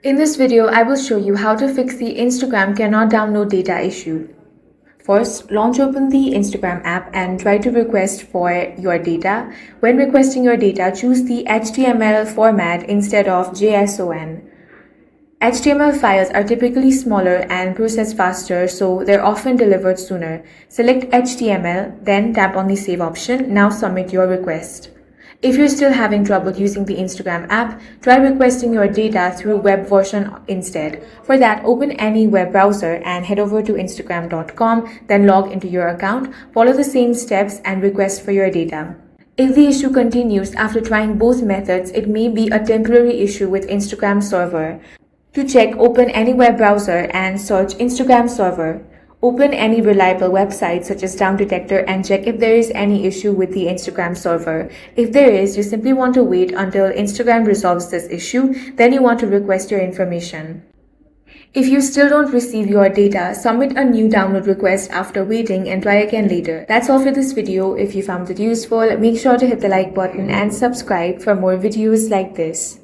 In this video, I will show you how to fix the Instagram cannot download data issue. First, launch open the Instagram app and try to request for your data. When requesting your data, choose the HTML format instead of JSON. HTML files are typically smaller and processed faster, so they're often delivered sooner. Select HTML, then tap on the Save option. Now submit your request. If you're still having trouble using the Instagram app, try requesting your data through web version instead. For that, open any web browser and head over to instagram.com, then log into your account, follow the same steps and request for your data. If the issue continues after trying both methods, it may be a temporary issue with Instagram server. To check, open any web browser and search Instagram server. Open any reliable website such as Down Detector and check if there is any issue with the Instagram server. If there is, you simply want to wait until Instagram resolves this issue, then you want to request your information. If you still don't receive your data, submit a new download request after waiting and try again later. That's all for this video. If you found it useful, make sure to hit the like button and subscribe for more videos like this.